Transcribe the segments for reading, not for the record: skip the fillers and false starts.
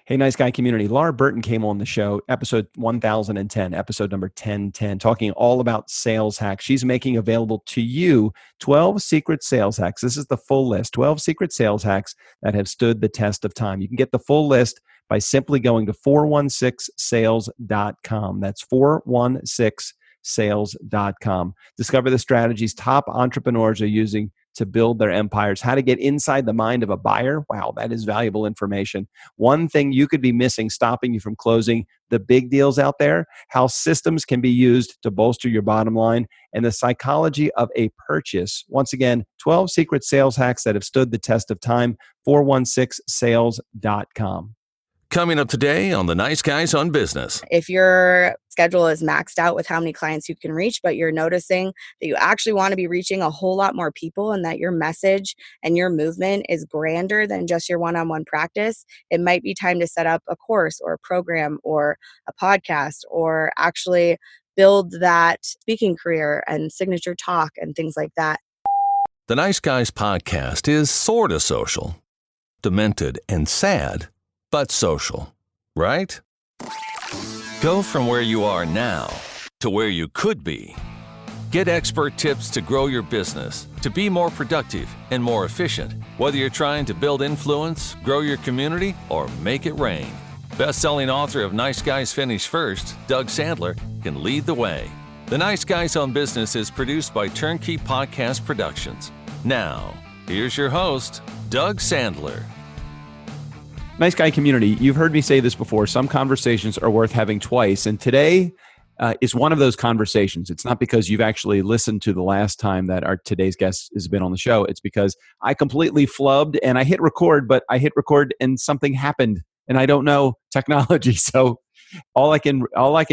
Hey, nice guy community. Laura Burton came on the show, episode 1010, episode number 1010, talking all about sales hacks. She's making available to you 12 secret sales hacks. This is the full list, 12 secret sales hacks that have stood the test of time. You can get the full list by simply going to 416sales.com. That's 416sales.com. Discover the strategies top entrepreneurs are using to build their empires, how to get inside the mind of a buyer. Wow, that is valuable information. One thing you could be missing stopping you from closing the big deals out there, how systems can be used to bolster your bottom line, and the psychology of a purchase. Once again, 12 secret sales hacks that have stood the test of time, 416sales.com. Coming up today on The Nice Guys on Business. If your schedule is maxed out with how many clients you can reach, but you're noticing that you actually want to be reaching a whole lot more people and that your message and your movement is grander than just your one-on-one practice, it might be time to set up a course or a program or a podcast or actually build that speaking career and signature talk and things like that. The Nice Guys podcast is sort of social, demented and sad, but social, right? Go from where you are now to where you could be. Get expert tips to grow your business, to be more productive and more efficient, whether you're trying to build influence, grow your community, or make it rain. Best-selling author of Nice Guys Finish First, Doug Sandler, can lead the way. The Nice Guys on Business is produced by Turnkey Podcast Productions. Now, here's your host, Doug Sandler. Nice guy community, you've heard me say this before. Some conversations are worth having twice. And today is one of those conversations. It's not because you've actually listened to the last time that our today's guest has been on the show. It's because I completely flubbed and I hit record, but I hit record and something happened and I don't know technology. So all I can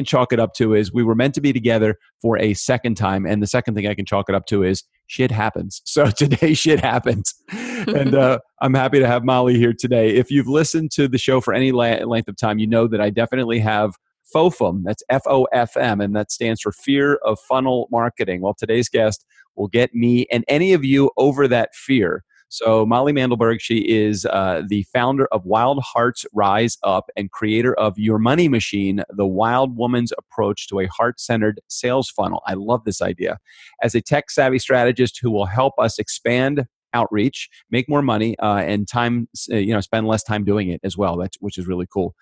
chalk it up to is we were meant to be together for a second time. And the second thing I can chalk it up to is shit happens. So today shit happens. And I'm happy to have Molly here today. If you've listened to the show for any length of time, you know that I definitely have FOFM. That's FOFM, and that stands for fear of funnel marketing. Well, today's guest will get me and any of you over that fear. So Molly Mandelberg, she is the founder of Wild Hearts Rise Up and creator of Your Money Machine, the Wild Woman's Approach to a Heart-Centered Sales Funnel. I love this idea. As a tech-savvy strategist who will help us expand outreach, make more money, and spend less time doing it as well, which is really cool.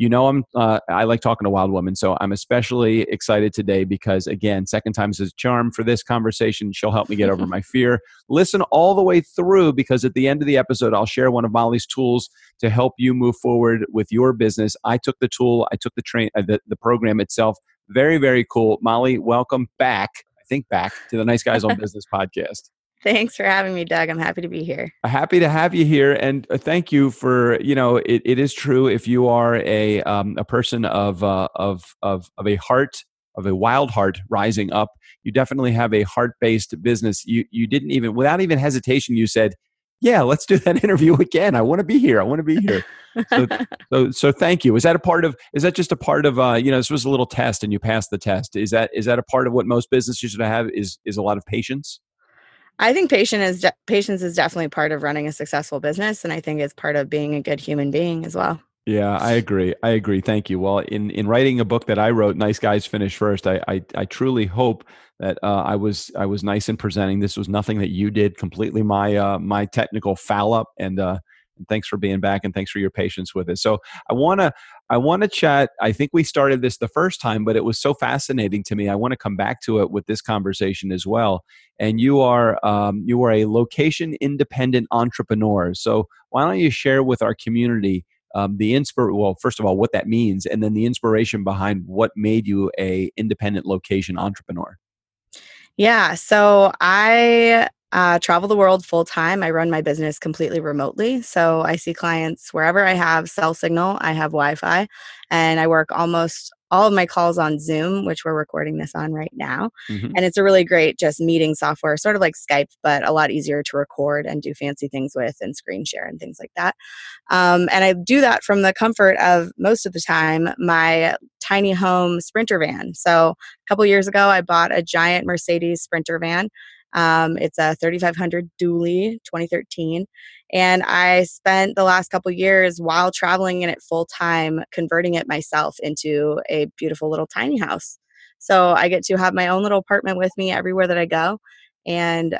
I like talking to wild women, so I'm especially excited today because, again, second time's a charm for this conversation. She'll help me get over my fear. Listen all the way through because at the end of the episode, I'll share one of Molly's tools to help you move forward with your business. I took the tool, I took the program itself. Very, very cool. Molly, welcome back to the Nice Guys on Business podcast. Thanks for having me, Doug. I'm happy to be here. Happy to have you here, and thank you for it is true. If you are a person of a wild heart rising up, you definitely have a heart-based business. You didn't even without even hesitation, you said, "Yeah, let's do that interview again. I want to be here. So thank you. Is that just a part of this was a little test and you passed the test? Is that a part of what most businesses should have? Is a lot of patience? I think patience is definitely part of running a successful business. And I think it's part of being a good human being as well. Yeah, I agree. Thank you. Well, in writing a book that I wrote, Nice Guys Finish First, I truly hope that I was nice in presenting. This was nothing that you did, completely my technical foul up. And thanks for being back, and thanks for your patience with it. So I want to chat. I think we started this the first time, but it was so fascinating to me. I want to come back to it with this conversation as well. And you are a location independent entrepreneur. So why don't you share with our community first of all, what that means, and then the inspiration behind what made you a independent location entrepreneur. Yeah. So I travel the world full time. I run my business completely remotely. So I see clients wherever I have cell signal, I have Wi-Fi, and I work almost all of my calls on Zoom, which we're recording this on right now. Mm-hmm. And it's a really great just meeting software, sort of like Skype, but a lot easier to record and do fancy things with and screen share and things like that. And I do that from the comfort of, most of the time, my tiny home Sprinter van. So a couple years ago, I bought a giant Mercedes Sprinter van. It's a 3500 dually, 2013. And I spent the last couple years while traveling in it full time, converting it myself into a beautiful little tiny house. So I get to have my own little apartment with me everywhere that I go, and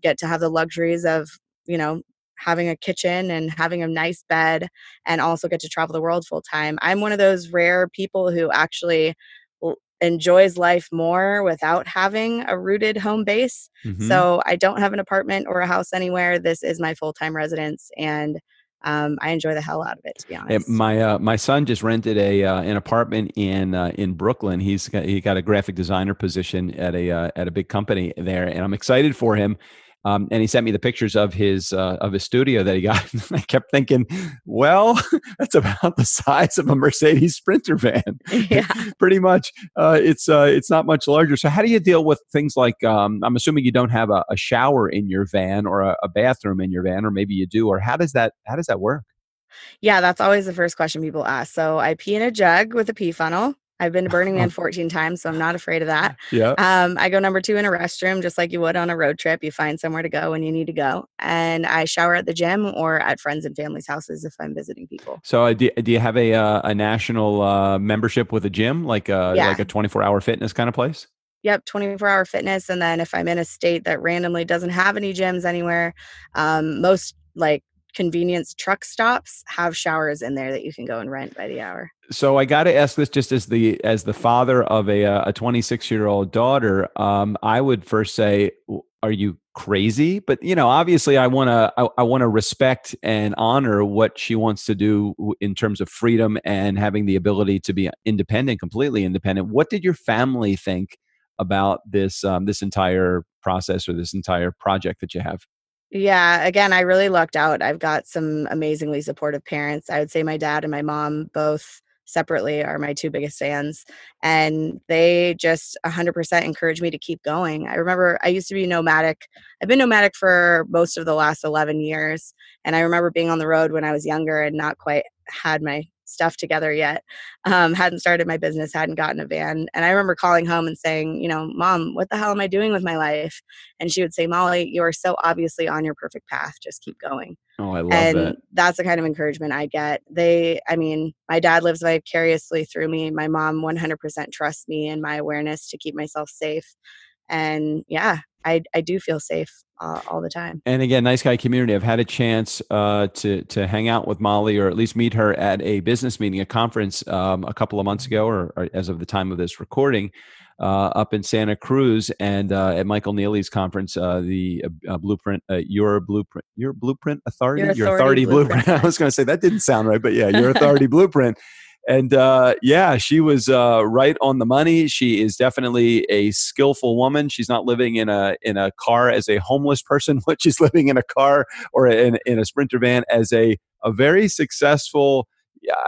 get to have the luxuries of, you know, having a kitchen and having a nice bed, and also get to travel the world full time. I'm one of those rare people who actually enjoys life more without having a rooted home base. Hmm. So I don't have an apartment or a house anywhere. This is my full time residence, and I enjoy the hell out of it, to be honest. My son just rented a an apartment in Brooklyn. He got a graphic designer position at a big company there, and I'm excited for him. And he sent me the pictures of his studio that he got. I kept thinking, well, that's about the size of a Mercedes Sprinter van, Yeah. pretty much. It's not much larger. So how do you deal with things like I'm assuming you don't have a shower in your van or a bathroom in your van, or maybe you do, or how does that work? Yeah, that's always the first question people ask. So I pee in a jug with a pee funnel. I've been to Burning Man 14 times, so I'm not afraid of that. Yeah. I go number two in a restroom, just like you would on a road trip. You find somewhere to go when you need to go. And I shower at the gym or at friends and family's houses if I'm visiting people. So do you have a national membership with a gym, like Yeah. a 24-hour fitness kind of place? Yep, 24-hour fitness. And then if I'm in a state that randomly doesn't have any gyms anywhere, most like convenience truck stops have showers in there that you can go and rent by the hour. So I got to ask this, just as the father of a 26-year-old daughter. I would first say, are you crazy? But obviously, I want to respect and honor what she wants to do in terms of freedom and having the ability to be independent, completely independent. What did your family think about this entire process or this entire project that you have? Yeah, again, I really lucked out. I've got some amazingly supportive parents. I would say my dad and my mom both separately are my two biggest fans, and they just 100% encourage me to keep going. I remember I used to be nomadic. I've been nomadic for most of the last 11 years, and I remember being on the road when I was younger and not quite had my stuff together yet. Hadn't started my business, hadn't gotten a van, and I remember calling home and saying, Mom, what the hell am I doing with my life? And she would say, Molly, you are so obviously on your perfect path. Just keep going. Oh, I love And that. that's the kind of encouragement I get. I mean, my dad lives vicariously through me. My mom 100% trusts me and my awareness to keep myself safe. And yeah, I do feel safe all the time. And again, nice guy community. I've had a chance to hang out with Molly, or at least meet her at a business meeting, a conference a couple of months ago, or as of the time of this recording, up in Santa Cruz, and at Michael Neely's conference, the Blueprint, your Blueprint Your Authority, your authority Authority blueprint. Blueprint. I was going to say that didn't sound right, but yeah, your Authority Blueprint. And yeah, she was right on the money. She is definitely a skillful woman. She's not living in a car as a homeless person, but she's living in a car or in a Sprinter van as a very successful.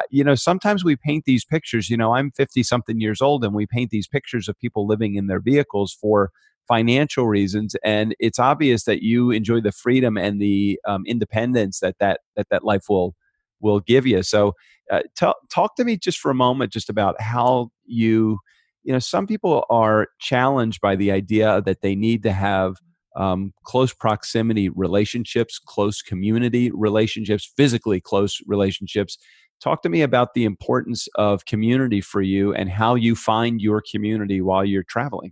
Yeah, sometimes we paint these pictures. I'm 50 something years old, and we paint these pictures of people living in their vehicles for financial reasons. And it's obvious that you enjoy the freedom and the independence that life will give you. So talk to me just for a moment, just about how some people are challenged by the idea that they need to have close proximity relationships, close community relationships, physically close relationships. Talk to me about the importance of community for you and how you find your community while you're traveling.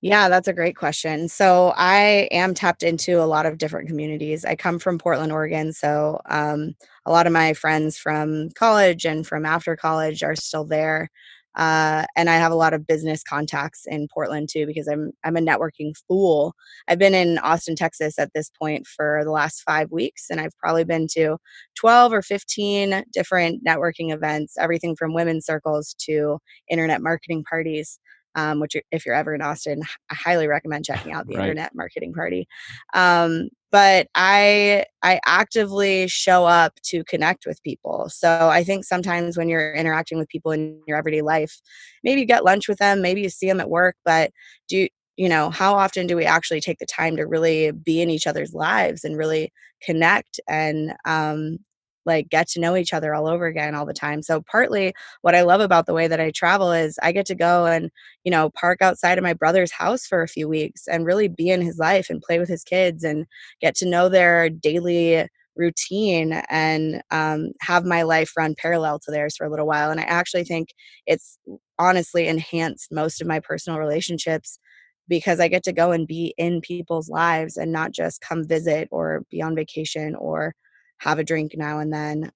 Yeah, that's a great question. So I am tapped into a lot of different communities. I come from Portland, Oregon, so a lot of my friends from college and from after college are still there. And I have a lot of business contacts in Portland too, because I'm a networking fool. I've been in Austin, Texas at this point for the last 5 weeks, and I've probably been to 12 or 15 different networking events, everything from women's circles to internet marketing parties, which if you're ever in Austin, I highly recommend checking out the Right. Internet Marketing Party. But I actively show up to connect with people. So I think sometimes when you're interacting with people in your everyday life, maybe you get lunch with them, maybe you see them at work, but how often do we actually take the time to really be in each other's lives and really connect and like get to know each other all over again all the time. So partly what I love about the way that I travel is I get to go and, park outside of my brother's house for a few weeks and really be in his life and play with his kids and get to know their daily routine and have my life run parallel to theirs for a little while. And I actually think it's honestly enhanced most of my personal relationships because I get to go and be in people's lives and not just come visit or be on vacation or have a drink now and then.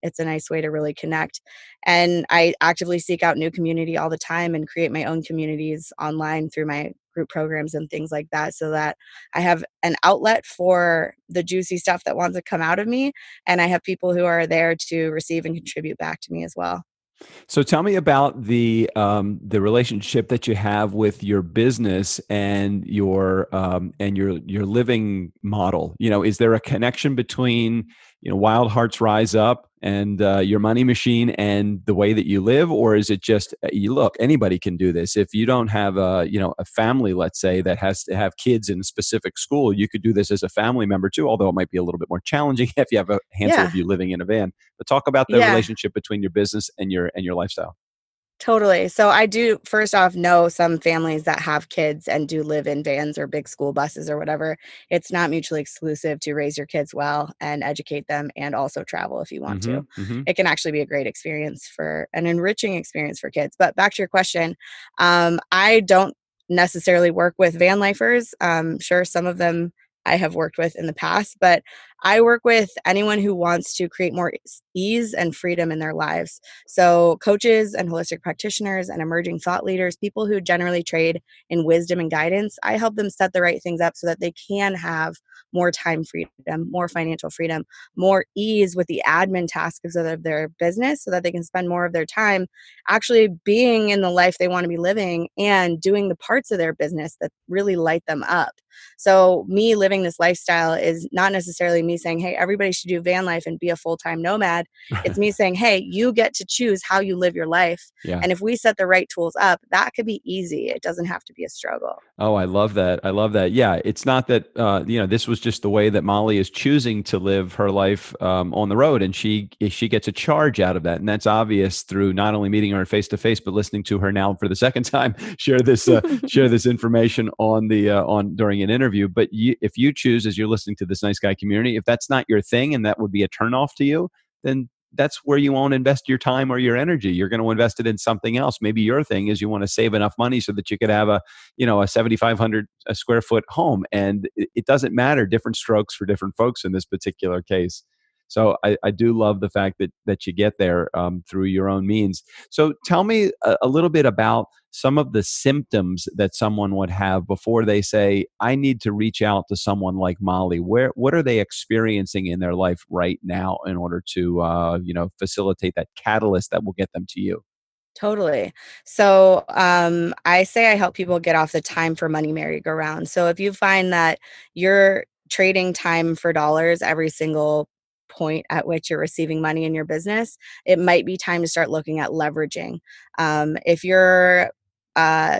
It's a nice way to really connect. And I actively seek out new community all the time and create my own communities online through my group programs and things like that so that I have an outlet for the juicy stuff that wants to come out of me. And I have people who are there to receive and contribute back to me as well. So tell me about the relationship that you have with your business and your living model. Is there a connection between Wild Hearts Rise Up and your money machine and the way that you live, or is it just you look? Anybody can do this. If you don't have a family, let's say, that has to have kids in a specific school, you could do this as a family member too. Although it might be a little bit more challenging if you have a handful Yeah. of you living in a van. But talk about the Yeah. relationship between your business and your lifestyle. Totally. So I do first off know some families that have kids and do live in vans or big school buses or whatever. It's not mutually exclusive to raise your kids well and educate them and also travel if you want Mm-hmm, to. mm-hmm. It can actually be a great experience for an enriching experience for kids. But back to your question, I don't necessarily work with van lifers. Sure, some of them I have worked with in the past, but I work with anyone who wants to create more ease and freedom in their lives. So, coaches and holistic practitioners and emerging thought leaders, people who generally trade in wisdom and guidance, I help them set the right things up so that they can have more time freedom, more financial freedom, more ease with the admin tasks of their business so that they can spend more of their time actually being in the life they want to be living and doing the parts of their business that really light them up. So, me living this lifestyle is not necessarily me saying, hey, everybody should do van life and be a full time nomad. It's me saying, hey, you get to choose how you live your life. Yeah. And if we set the right tools up, that could be easy. It doesn't have to be a struggle. Oh, I love that. I love that. Yeah, it's not that this was just the way that Molly is choosing to live her life on the road, and she gets a charge out of that, and that's obvious through not only meeting her face to face, but listening to her now for the second time share this information on the on during an interview. But if you choose, as you're listening to this nice guy community, if that's not your thing, and that would be a turnoff to you, then that's where you won't invest your time or your energy. You're going to invest it in something else. Maybe your thing is you want to save enough money so that you could have a 7,500 square foot home, and it doesn't matter. Different strokes for different folks in this particular case. So I do love the fact that you get there through your own means. So tell me a little bit about some of the symptoms that someone would have before they say, I need to reach out to someone like Molly. What are they experiencing in their life right now in order to facilitate that catalyst that will get them to you? Totally. So I say I help people get off the time for money merry-go-round. So if you find that you're trading time for dollars every single point at which you're receiving money in your business, it might be time to start looking at leveraging. If your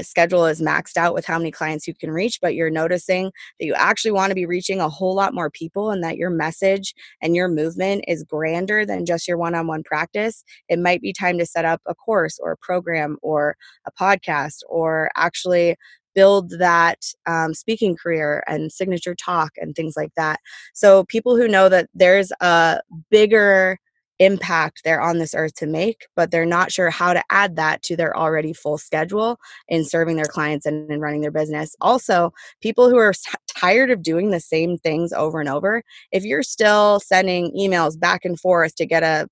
schedule is maxed out with how many clients you can reach, but you're noticing that you actually want to be reaching a whole lot more people and that your message and your movement is grander than just your one-on-one practice, it might be time to set up a course or a program or a podcast or actually build that speaking career and signature talk and things like that. So people who know that there's a bigger impact they're on this earth to make, but they're not sure how to add that to their already full schedule in serving their clients and in running their business. Also, people who are tired of doing the same things over and over, if you're still sending emails back and forth to get a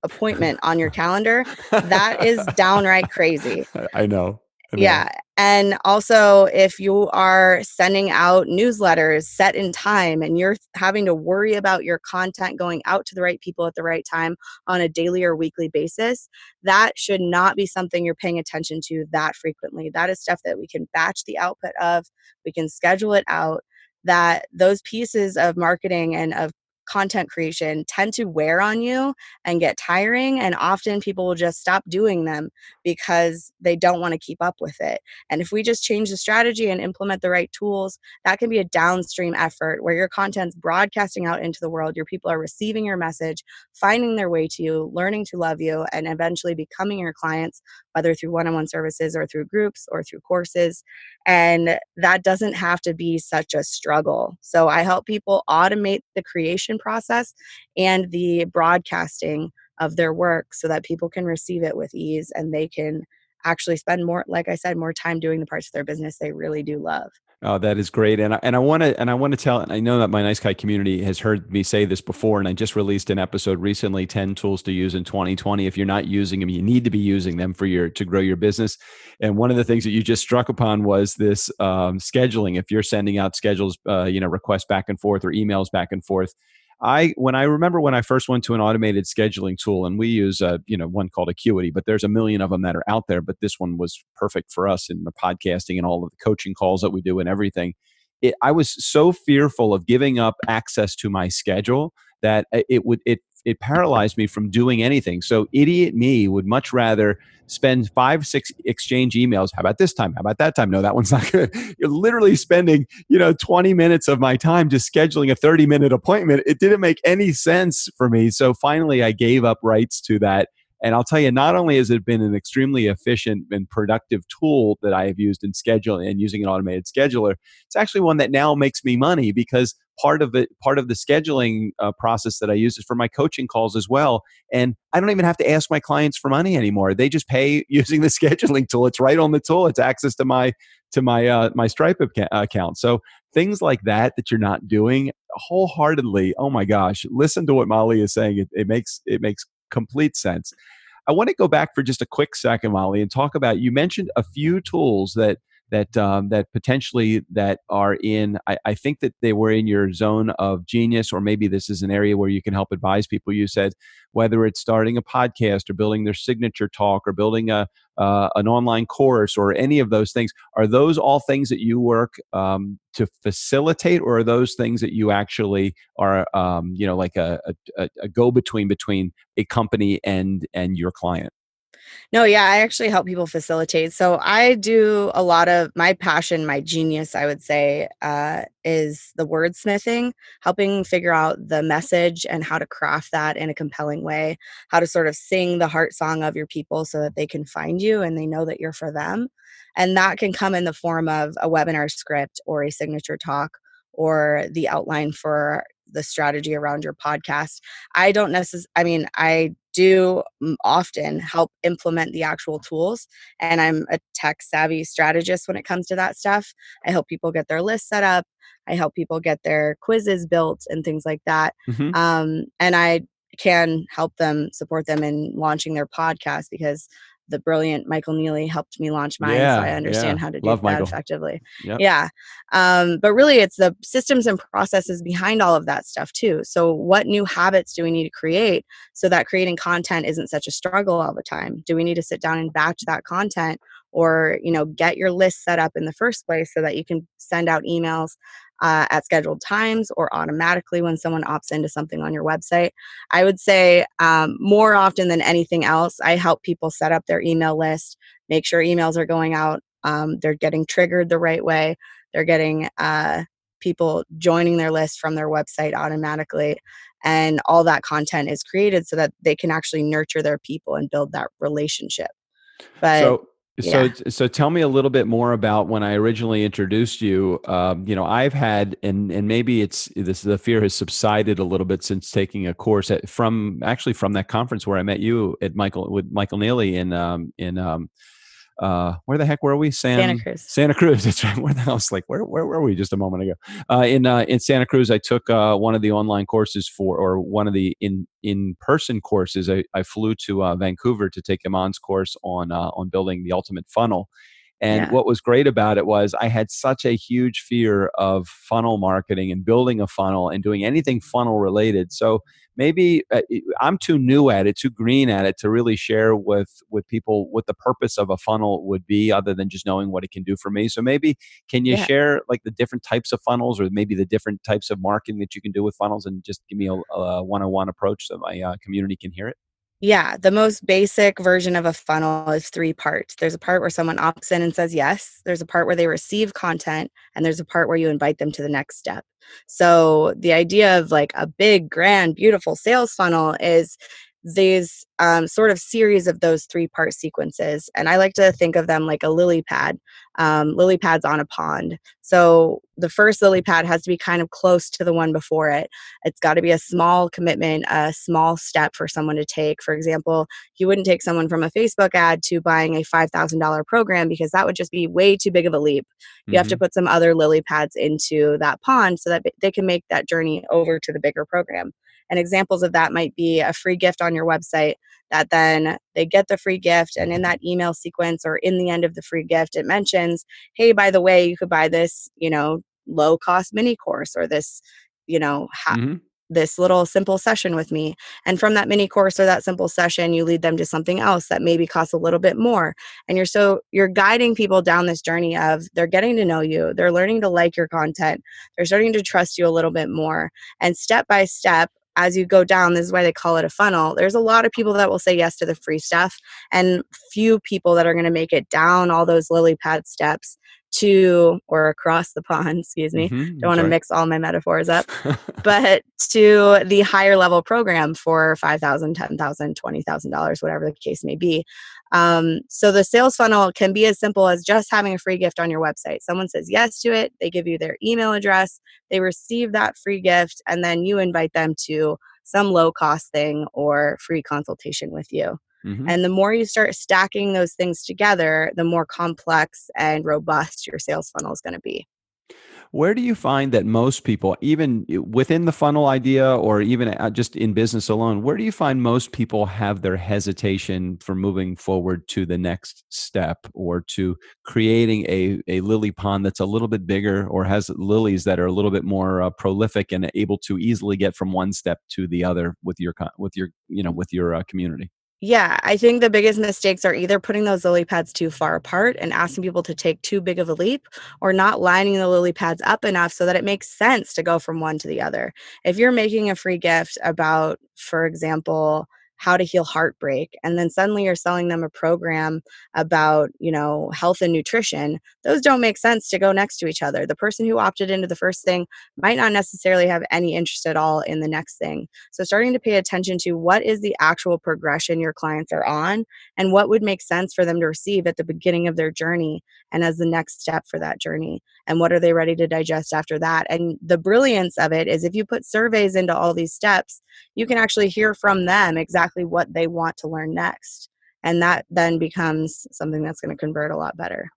appointment on your calendar, that is downright crazy. I know. I know. Yeah. And also, if you are sending out newsletters set in time and you're having to worry about your content going out to the right people at the right time on a daily or weekly basis, that should not be something you're paying attention to that frequently. That is stuff that we can batch the output of, we can schedule it out, that those pieces of marketing and of content creation tend to wear on you and get tiring. And often people will just stop doing them because they don't want to keep up with it. And if we just change the strategy and implement the right tools, that can be a downstream effort where your content's broadcasting out into the world. Your people are receiving your message, finding their way to you, learning to love you, and eventually becoming your clients, whether through one-on-one services or through groups or through courses. And that doesn't have to be such a struggle. So I help people automate the creation process and the broadcasting of their work so that people can receive it with ease and they can actually spend more, like I said, more time doing the parts of their business they really do love. Oh, that is great. And I want to tell, and I know that my Nice Guy community has heard me say this before, and I just released an episode recently, 10 tools to use in 2020. If you're not using them, you need to be using them to grow your business. And one of the things that you just struck upon was this scheduling. If you're sending out schedules, requests back and forth or emails back and forth, I remember when I first went to an automated scheduling tool, and we use one called Acuity, but there's a million of them that are out there. But this one was perfect for us in the podcasting and all of the coaching calls that we do and everything. I was so fearful of giving up access to my schedule that it paralyzed me from doing anything. So idiot me would much rather spend 5, 6 exchange emails. How about this time? How about that time? No, that one's not good. You're literally spending, 20 minutes of my time just scheduling a 30-minute appointment. It didn't make any sense for me. So finally I gave up rights to that. And I'll tell you, not only has it been an extremely efficient and productive tool that I have used in scheduling and using an automated scheduler, it's actually one that now makes me money because part of the scheduling process that I use is for my coaching calls as well. And I don't even have to ask my clients for money anymore. They just pay using the scheduling tool. It's right on the tool. It's access to my Stripe account. So things like that you're not doing wholeheartedly. Oh my gosh, listen to what Molly is saying. It makes complete sense. I want to go back for just a quick second, Molly, and talk about, you mentioned a few tools that potentially that are in, I think that they were in your zone of genius, or maybe this is an area where you can help advise people. You said whether it's starting a podcast or building their signature talk or building an online course or any of those things. Are those all things that you work to facilitate, or are those things that you actually are, like a go-between between a company and your client? No, yeah, I actually help people facilitate. So I do a lot of my passion, my genius, I would say, is the wordsmithing, helping figure out the message and how to craft that in a compelling way, how to sort of sing the heart song of your people so that they can find you and they know that you're for them. And that can come in the form of a webinar script or a signature talk or the outline for the strategy around your podcast. I don't necessarily, I mean, I do often help implement the actual tools, and I'm a tech savvy strategist when it comes to that stuff. I help people get their list set up. I help people get their quizzes built and things like that. Mm-hmm. And I can help them, support them in launching their podcast because the brilliant Michael Neely helped me launch mine. So I understand how to do Love that Michael. effectively. Yep. Yeah. But really it's the systems and processes behind all of that stuff too. So what new habits do we need to create so that creating content isn't such a struggle all the time? Do we need to sit down and batch that content, or, get your list set up in the first place so that you can send out emails at scheduled times or automatically when someone opts into something on your website? I would say more often than anything else, I help people set up their email list, make sure emails are going out. They're getting triggered the right way. They're getting people joining their list from their website automatically. And all that content is created so that they can actually nurture their people and build that relationship. But So, yeah. so tell me a little bit more about when I originally introduced you. I've had, and maybe the fear has subsided a little bit since taking a course from that conference where I met you with Michael Neely in where the heck were we? Santa Cruz. Santa Cruz. That's right. Where the hell? Where were we just a moment ago? In Santa Cruz, I took one of the online courses or one of the in-person courses. I flew to Vancouver to take Iman's course on building the ultimate funnel. And Yeah. what was great about it was I had such a huge fear of funnel marketing and building a funnel and doing anything funnel related. So maybe I'm too new at it, too green at it to really share with people what the purpose of a funnel would be, other than just knowing what it can do for me. So maybe can you Yeah. share like the different types of funnels, or maybe the different types of marketing that you can do with funnels, and just give me a one-on-one approach so my community can hear it? Yeah, the most basic version of a funnel is 3 parts. There's a part where someone opts in and says yes, there's a part where they receive content, and there's a part where you invite them to the next step. So, the idea of like a big, grand, beautiful sales funnel is these sort of series of those 3-part sequences. And I like to think of them like a lily pads on a pond. So, the first lily pad has to be kind of close to the one before it. It's got to be a small commitment, a small step for someone to take. For example, you wouldn't take someone from a Facebook ad to buying a $5,000 program because that would just be way too big of a leap. You have to Hmm. put some other lily pads into that pond so that they can make that journey over to the bigger program. And examples of that might be a free gift on your website that then they get the free gift. And in that email sequence or in the end of the free gift, it mentions, hey, by the way, you could buy this, low cost mini course or this, you know, ha- Hmm. this little simple session with me. And from that mini course or that simple session, you lead them to something else that maybe costs a little bit more. And you're guiding people down this journey of they're getting to know you, they're learning to like your content, they're starting to trust you a little bit more. And step by step, as you go down, this is why they call it a funnel. There's a lot of people that will say yes to the free stuff, and few people that are going to make it down all those lily pad steps to or across the pond, excuse me. Hmm. Don't That's want to right. mix all my metaphors up, but to the higher level program for $5,000, $10,000, $20,000, whatever the case may be. So the sales funnel can be as simple as just having a free gift on your website. Someone says yes to it, they give you their email address, they receive that free gift, and then you invite them to some low cost thing or free consultation with you. Hmm. And the more you start stacking those things together, the more complex and robust your sales funnel is going to be. Where do you find that most people, even within the funnel idea or even just in business alone, where do you find most people have their hesitation for moving forward to the next step, or to creating a lily pond that's a little bit bigger, or has lilies that are a little bit more prolific and able to easily get from one step to the other with your community? Yeah, I think the biggest mistakes are either putting those lily pads too far apart and asking people to take too big of a leap, or not lining the lily pads up enough so that it makes sense to go from one to the other. If you're making a free gift about, for example, how to heal heartbreak, and then suddenly you're selling them a program about, health and nutrition, those don't make sense to go next to each other. The person who opted into the first thing might not necessarily have any interest at all in the next thing. So starting to pay attention to what is the actual progression your clients are on and what would make sense for them to receive at the beginning of their journey and as the next step for that journey. And what are they ready to digest after that? And the brilliance of it is if you put surveys into all these steps, you can actually hear from them exactly what they want to learn next. And that then becomes something that's going to convert a lot better.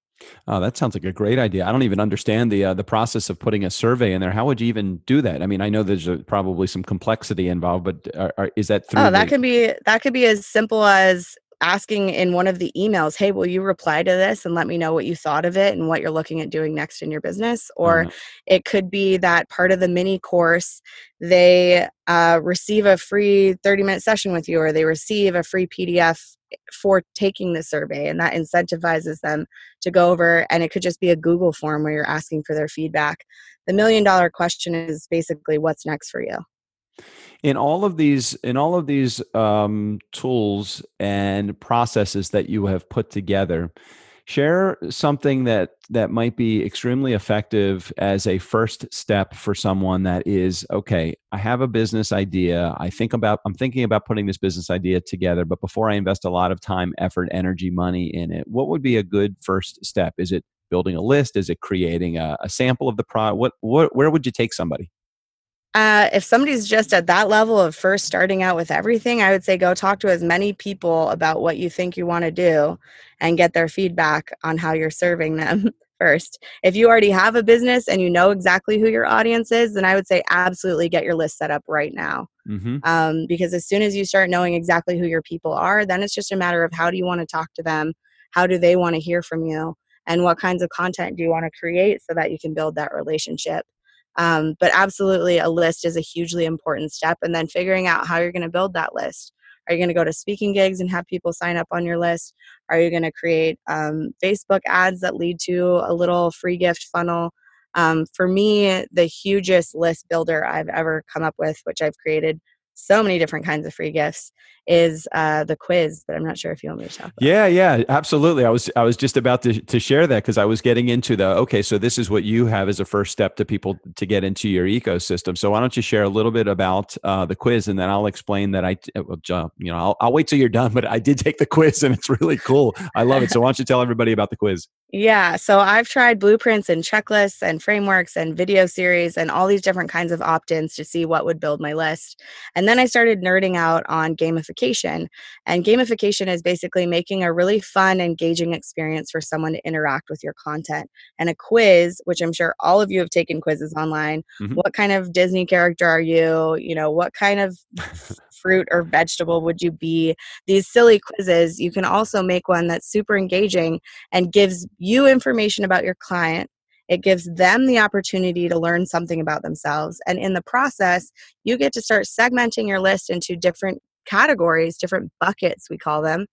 Oh, that sounds like a great idea. I don't even understand the process of putting a survey in there. How would you even do that? I mean, I know there's probably some complexity involved, but is that through Oh, the? that could be as simple as asking in one of the emails, "Hey, will you reply to this and let me know what you thought of it and what you're looking at doing next in your business?" Oh Or no. it could be that part of the mini course, they receive a free 30-minute session with you, or they receive a free PDF for taking the survey, and that incentivizes them to go over. And it could just be a Google form where you're asking for their feedback. The $1,000,000 question is basically, what's next for you? In all of these tools and processes that you have put together, share something that might be extremely effective as a first step for someone that is, okay, I have a business idea. I'm thinking about putting this business idea together, but before I invest a lot of time, effort, energy, money in it, what would be a good first step? Is it building a list? Is it creating a sample of the product? Where would you take somebody? If somebody's just at that level of first starting out with everything, I would say go talk to as many people about what you think you want to do and get their feedback on how you're serving them first. If you already have a business and you know exactly who your audience is, then I would say absolutely get your list set up right now. Hmm. Because as soon as you start knowing exactly who your people are, then it's just a matter of how do you want to talk to them? How do they want to hear from you? And what kinds of content do you want to create so that you can build that relationship? But absolutely, a list is a hugely important step. And then figuring out how you're going to build that list. Are you going to go to speaking gigs and have people sign up on your list? Are you going to create Facebook ads that lead to a little free gift funnel? For me, the hugest list builder I've ever come up with, which I've created so many different kinds of free gifts, is the quiz. But I'm not sure if you want me to talk about. Yeah, absolutely. I was just about to share that because I was getting into okay, so this is what you have as a first step to people to get into your ecosystem. So why don't you share a little bit about the quiz, and then I'll explain that I'll wait till you're done, but I did take the quiz and it's really cool. I love it. So why don't you tell everybody about the quiz? Yeah, so I've tried blueprints and checklists and frameworks and video series and all these different kinds of opt-ins to see what would build my list. And then I started nerding out on gamification. And gamification is basically making a really fun, engaging experience for someone to interact with your content. And a quiz, which I'm sure all of you have taken quizzes online. Mhm. What kind of Disney character are you? What kind of fruit or vegetable would you be? These silly quizzes, you can also make one that's super engaging and gives you information about your client. It gives them the opportunity to learn something about themselves. And in the process, you get to start segmenting your list into different categories, different buckets, we call them,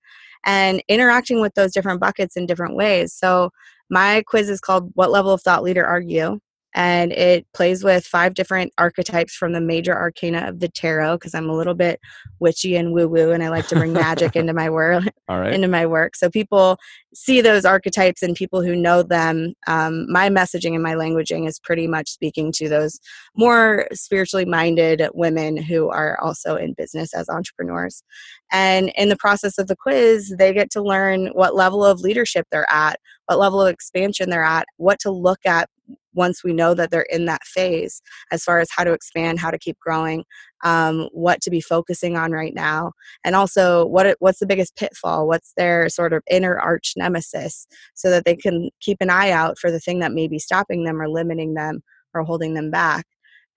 and interacting with those different buckets in different ways. So my quiz is called What Level of Thought Leader Are You? And it plays with 5 different archetypes from the major arcana of the tarot, because I'm a little bit witchy and woo-woo and I like to bring magic into my work. All right. Into my work. So people see those archetypes, and people who know them, my messaging and my languaging is pretty much speaking to those more spiritually minded women who are also in business as entrepreneurs. And in the process of the quiz, they get to learn what level of leadership they're at, what level of expansion they're at, what to look at once we know that they're in that phase, as far as how to expand, how to keep growing, what to be focusing on right now, and also what's the biggest pitfall, what's their sort of inner arch nemesis, so that they can keep an eye out for the thing that may be stopping them or limiting them or holding them back.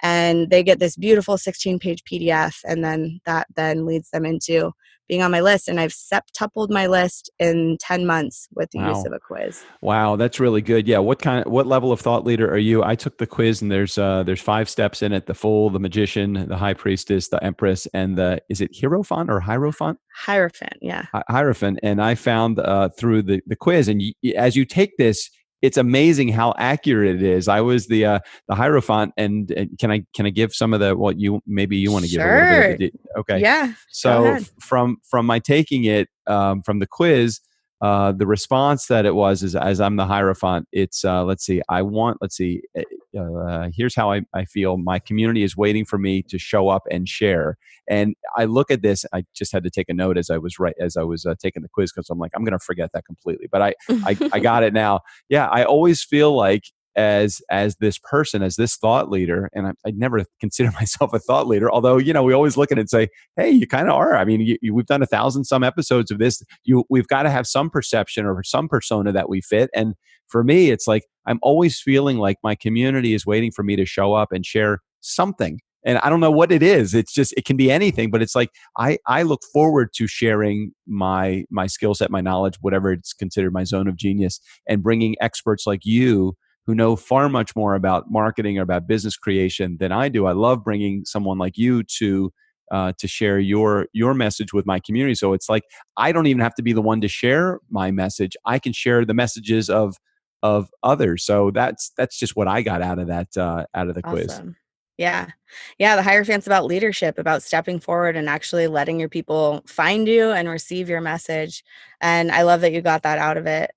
And they get this beautiful 16-page PDF, and then that then leads them into being on my list. And I've septupled my list in 10 months with the use Wow. of a quiz. Wow, that's really good. Yeah, what level of thought leader are you? I took the quiz, and there's 5 steps in it: the Fool, the Magician, the High Priestess, the Empress, and is it Hierophant or Hierophant? Hierophant, yeah. Hierophant. And I found through the quiz, and as you take this, it's amazing how accurate it is. I was the Hierophant, and can I give some of the what you maybe you want to give a little bit of the okay. Yeah, go So ahead. from my taking it from the quiz, the response that it was is, as I'm the Hierophant, it's let's see, here's how I feel. My community is waiting for me to show up and share. And I look at this. I just had to take a note as I was taking the quiz, because I'm like, I'm going to forget that completely. But I got it now. Yeah, I always feel like as this person, as this thought leader, and I never consider myself a thought leader, although we always look at it and say, hey, you kind of are. I mean, we've done 1,000 some episodes of this. We've got to have some perception or some persona that we fit. And for me, it's like I'm always feeling like my community is waiting for me to show up and share something. And I don't know what it is. It's just, it can be anything, but it's like I look forward to sharing my skill set, my knowledge, whatever it's considered my zone of genius, and bringing experts like you who know far much more about marketing or about business creation than I do. I love bringing someone like you to share your message with my community. So it's like I don't even have to be the one to share my message. I can share the messages of others. So that's just what I got out of that out of the quiz. Awesome. Yeah. Yeah. The Hierophant's about leadership, about stepping forward and actually letting your people find you and receive your message. And I love that you got that out of it.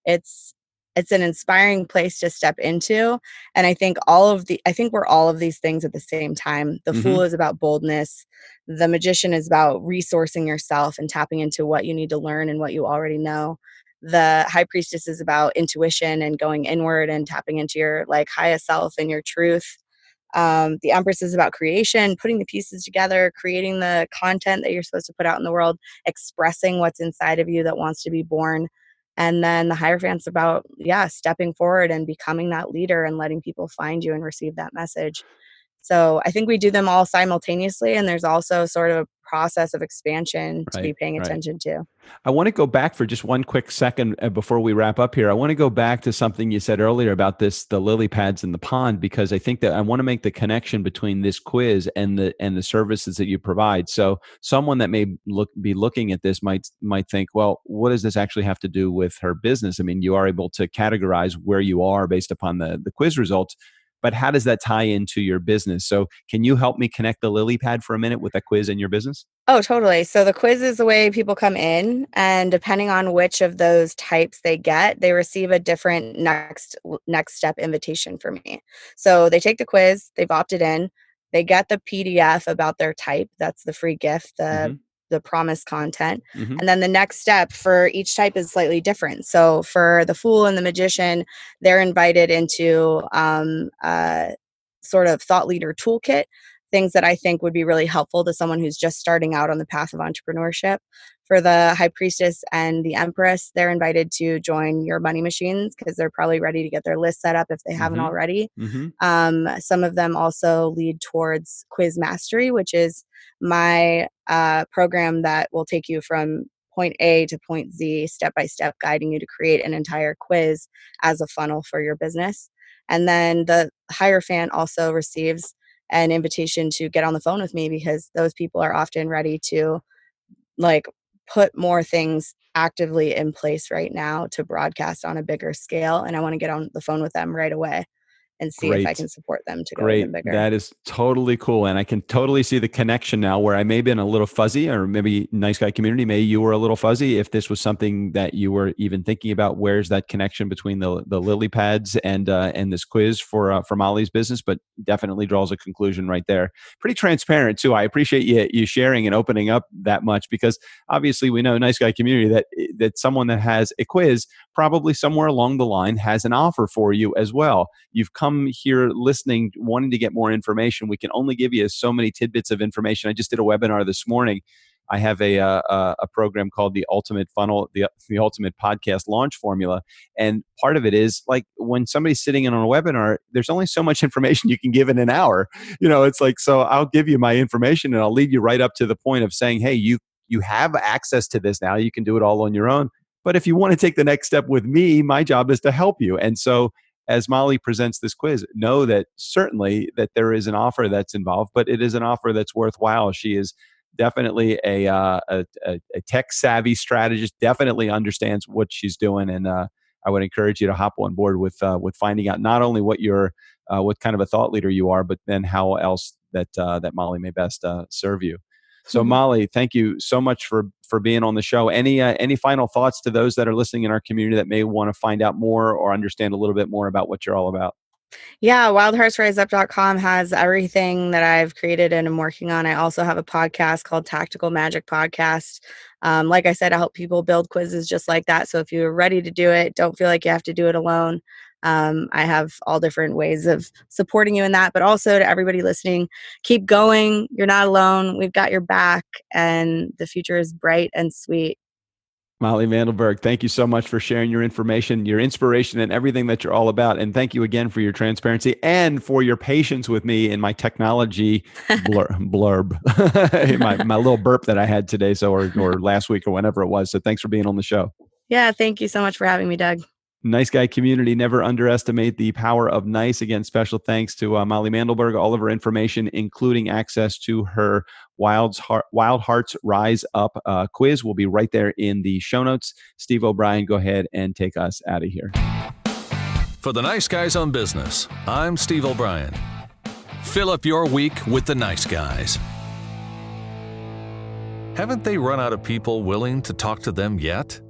It's it's an inspiring place to step into. And I think we're all of these things at the same time. The Hmm. Fool is about boldness. The Magician is about resourcing yourself and tapping into what you need to learn and what you already know. The High Priestess is about intuition and going inward and tapping into your highest self and your truth. The Empress is about creation, putting the pieces together, creating the content that you're supposed to put out in the world, expressing what's inside of you that wants to be born. And then the Hierophant's about, stepping forward and becoming that leader and letting people find you and receive that message. So I think we do them all simultaneously, and there's also sort of a process of expansion to be Right, paying right. attention to. I want to go back for just one quick second before we wrap up here. I want to go back to something you said earlier about the lily pads in the pond, because I think that I want to make the connection between this quiz and the services that you provide. So someone that may be looking at this might think, well, what does this actually have to do with her business? I mean, you are able to categorize where you are based upon the quiz results, but how does that tie into your business? So can you help me connect the lily pad for a minute with that quiz and your business? Oh, totally. So the quiz is the way people come in, and depending on which of those types they get, they receive a different next step invitation from me. So they take the quiz, they've opted in, they get the PDF about their type. That's the free gift, Mm-hmm. the promised content. Mm-hmm. And then the next step for each type is slightly different. So for the Fool and the Magician, they're invited into sort of thought leader toolkit, things that I think would be really helpful to someone who's just starting out on the path of entrepreneurship. For the High Priestess and the Empress, they're invited to join your money machines because they're probably ready to get their list set up if they haven't Mm-hmm. already. Mm-hmm. Some of them also lead towards Quiz Mastery, which is my program that will take you from point A to point Z, step by step, guiding you to create an entire quiz as a funnel for your business. And then the Hierophant also receives an invitation to get on the phone with me, because those people are often ready to like put more things actively in place right now to broadcast on a bigger scale. And I want to get on the phone with them right away and see if I Great. can support them to go Great. even bigger. That is totally cool. And I can totally see the connection now where I may have been a little fuzzy, or maybe Nice Guy community, maybe you were a little fuzzy. If this was something that you were even thinking about, where's that connection between the lily pads and this quiz for Molly's business, but definitely draws a conclusion right there. Pretty transparent too. I appreciate you sharing and opening up that much, because obviously we know, Nice Guy community, that someone that has a quiz probably somewhere along the line has an offer for you as well. You've come here listening, wanting to get more information. We can only give you so many tidbits of information. I just did a webinar this morning. I have a program called the Ultimate Funnel, the Ultimate Podcast Launch Formula, and part of it is like when somebody's sitting in on a webinar, there's only so much information you can give in an hour. It's like, so I'll give you my information and I'll lead you right up to the point of saying, hey, you have access to this now. You can do it all on your own. But if you want to take the next step with me, my job is to help you. And so as Molly presents this quiz, know that certainly that there is an offer that's involved, but it is an offer that's worthwhile. She is definitely a tech savvy strategist, definitely understands what she's doing. And I would encourage you to hop on board with finding out not only what kind of a thought leader you are, but then how else that Molly may best serve you. So Molly, thank you so much for being on the show. Any final thoughts to those that are listening in our community that may want to find out more or understand a little bit more about what you're all about? Yeah, wildheartsriseup.com has everything that I've created and am working on. I also have a podcast called Tactical Magic Podcast. Like I said, I help people build quizzes just like that. So if you're ready to do it, don't feel like you have to do it alone. I have all different ways of supporting you in that, but also to everybody listening, keep going. You're not alone. We've got your back, and the future is bright and sweet. Molly Mandelberg, thank you so much for sharing your information, your inspiration, and everything that you're all about. And thank you again for your transparency and for your patience with me in my technology blurb, my little burp that I had today, or last week or whenever it was. So thanks for being on the show. Yeah, thank you so much for having me, Doug. Nice Guy community, never underestimate the power of nice. Again, special thanks to Molly Mandelberg. All of her information, including access to her Wild Hearts Rise Up quiz, will be right there in the show notes. Steve O'Brien, go ahead and take us out of here. For the Nice Guys on Business, I'm Steve O'Brien. Fill up your week with the Nice Guys. Haven't they run out of people willing to talk to them yet?